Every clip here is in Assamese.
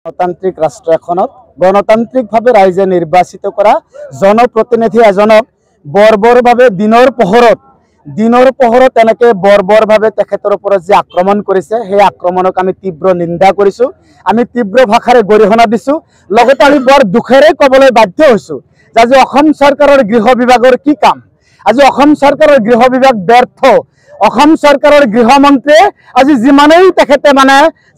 গণতান্ত্ৰিক ৰাষ্ট্ৰ এখনত গণতান্ত্ৰিকভাৱে ৰাইজে নিৰ্বাচিত কৰা জনপ্ৰতিনিধি এজনক বৰ্বৰভাৱে দিনৰ পোহৰত এনেকে বৰ্বৰভাৱে তেখেতৰ ওপৰত যে আক্ৰমণ কৰিছে সেই আক্ৰমণক আমি তীব্ৰ নিন্দা কৰিছো। আমি তীব্ৰ ভাষাৰে গৰিহণা দিছো। লগতে আমি বৰ দুখেৰে ক'বলৈ বাধ্য হৈছো যে আজি অসম চৰকাৰৰ গৃহ বিভাগৰ কি কাম। আজি অসম চৰকাৰৰ গৃহ বিভাগ ব্যৰ্থ। অসম চৰকাৰৰ গৃহমন্ত্ৰীয়ে আজি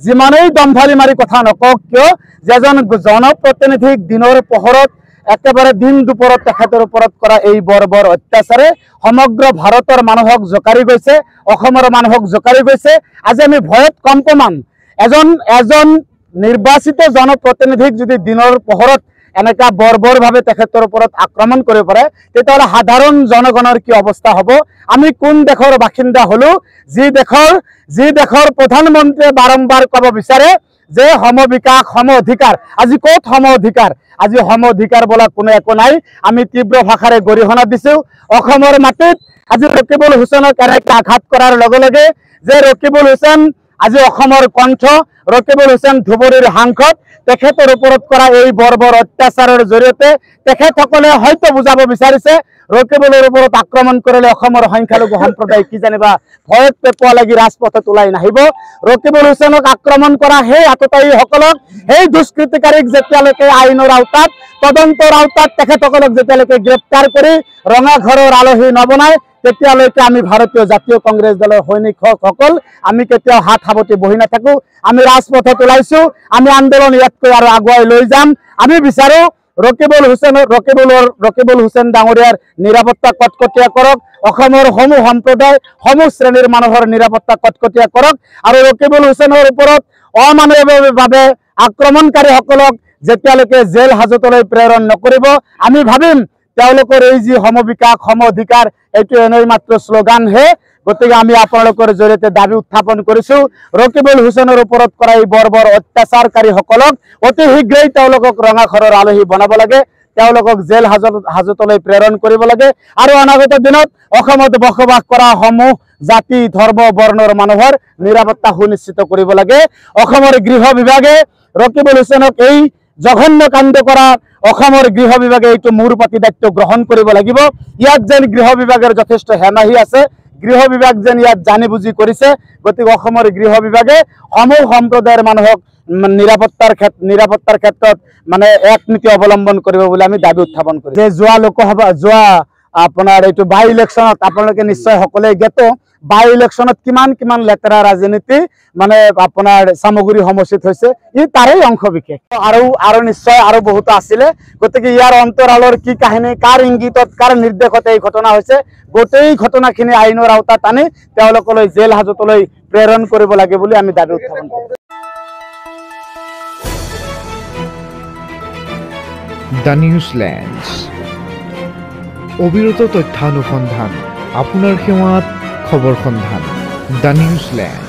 যিমানেই দম্ভালি মাৰি কথা নকওক কিয় যে এজন জনপ্ৰতিনিধিক দিনৰ পোহৰত একেবাৰে দিন দুপৰত তেখেতৰ ওপৰত কৰা এই বৰ্বৰ অত্যাচাৰে সমগ্ৰ ভাৰতৰ মানুহক জোকাৰি গৈছে, অসমৰ মানুহক জোকাৰি গৈছে। আজি আমি ভয়ত কম্পমান এজন নিৰ্বাচিত জনপ্ৰতিনিধিক যদি দিনৰ পোহৰত এনেকা বৰ্বৰভাৱে তেখেতৰ ওপৰত আক্ৰমণ কৰিব পাৰে তেতিয়াহ'লে সাধাৰণ জনগণৰ কি অৱস্থা হ'ব। আমি কোন দেশৰ বাসিন্দা হলো যি দেশৰ প্ৰধানমন্ত্ৰীয়ে বাৰম্বাৰ ক'ব বিচাৰে যে সম বিকাশ সম অধিকাৰ। আজি ক'ত সম অধিকাৰ? আজি সম অধিকাৰ বোলা কোনো একো নাই। আমি তীব্ৰ ভাষাৰে গৰিহণা দিছো। অসমৰ মাটিত আজি ৰকিবুল হুছেইনক এনেকৈ আঘাত কৰাৰ লগে লগে যে ৰকিবুল হুছেইন আজি অসমৰ কণ্ঠ, ৰকিবুল হুছেইন ধুবুৰীৰ সাংসদ, তেখেতৰ ওপৰত কৰা এই বৰ্বৰ অত্যাচাৰৰ জৰিয়তে তেখেতসকলে হয়তো বুজাব বিচাৰিছে ৰকিবুলৰ ওপৰত আক্ৰমণ কৰিলে অসমৰ সংখ্যালঘু সম্প্ৰদায় কি জানিবা ভয়ত পেপোৱা লাগি ৰাজপথত ওলাই নাহিব। ৰকিবুল হুছেইনক আক্ৰমণ কৰা সেই আততায়ীসকলক, সেই দুষ্কৃতিকাৰীক যেতিয়ালৈকে আইনৰ আওতাত, তদন্তৰ আওতাত তেখেতসকলক যেতিয়ালৈকে গ্ৰেপ্তাৰ কৰি ৰঙাঘৰৰ আলহী নবনায় তেতিয়ালৈকে আমি ভাৰতীয় জাতীয় কংগ্ৰেছ দলৰ সৈনিকসকল আমি কেতিয়াও হাত সাৱটি বহি নাথাকো। আমি ৰাজপথত ওলাইছো। আমি আন্দোলন ইয়াতকৈ আৰু আগুৱাই লৈ যাম। আমি বিচাৰো ৰকিবুল হুছেইন ডাঙৰীয়াৰ নিৰাপত্তা কটকটীয়া কৰক। অসমৰ সমূহ সম্প্ৰদায়, সমূহ শ্ৰেণীৰ মানুহৰ নিৰাপত্তা কটকটীয়া কৰক আৰু ৰকিবুল হুছেইনৰ ওপৰত অমানৱীয়ভাৱে আক্ৰমণকাৰীসকলক যেতিয়ালৈকে জেল হাজতলৈ প্ৰেৰণ নকৰিব আমি ভাবিম তেওঁলোকৰ এই যি সম বিকাশ সম অধিকাৰ এইটো এনেই মাত্ৰ শ্লোগানহে। গতিকে আমি আপোনালোকৰ জৰিয়তে দাবী উত্থাপন কৰিছো ৰকিবুল হুছেইনৰ ওপৰত কৰা এই বৰ্বৰ অত্যাচাৰকাৰীসকলক অতি শীঘ্ৰেই তেওঁলোকক ৰঙাঘৰৰ আলহী বনাব লাগে, তেওঁলোকক জেল হাজতলৈ প্ৰেৰণ কৰিব লাগে আৰু অনাগত দিনত অসমত বসবাস কৰা সমূহ জাতি ধৰ্ম বৰ্ণৰ মানুহৰ নিৰাপত্তা সুনিশ্চিত কৰিব লাগে। অসমৰ গৃহ বিভাগে ৰকিবুল হুছেইনক এই জঘন্য কাণ্ড কৰা অসমৰ গৃহ বিভাগে এইটো মূৰ পাতি দায়িত্ব গ্ৰহণ কৰিব লাগিব। ইয়াত যেন গৃহ বিভাগৰ যথেষ্ট হেমাহি আছে, গৃহ বিভাগ যেন ইয়াত জানি বুজি কৰিছে। গতিকে অসমৰ গৃহ বিভাগে সমূহ সম্প্ৰদায়ৰ মানুহক নিৰাপত্তাৰ ক্ষেত্ৰত মানে এক নীতি অৱলম্বন কৰিব বুলি আমি দাবী উত্থাপন কৰিম। যে যোৱা আপোনাৰ এইটো বাই ইলেকশ্যনত আপোনালোকে নিশ্চয় সকলোৱে জ্ঞাত বাই ইলেকশ্যনত কিমান লেতেৰা ৰাজনীতি মানে আপোনাৰ সামগ্ৰী সমষ্টিত হৈছে। ই তাৰেই অংশ বিশেষ আৰু নিশ্চয় আৰু বহুতো আছিলে। গতিকে ইয়াৰ অন্তৰালৰ কি কাহিনী, কাৰ ইংগিতত কাৰ নিৰ্দেশত এই ঘটনা হৈছে গোটেই ঘটনাখিনি আইনৰ আওতাত আনি তেওঁলোকলৈ জেল হাজতলৈ প্ৰেৰণ কৰিব লাগে বুলি আমি দাবী উত্থাপন কৰিম। দ্য নিউজলেণ্ডছ অবিৰত তথ্যানুসন্ধান আপোনাৰ সেৱাত খবৰ সন্ধান। দ্য নিউজলেণ্ড।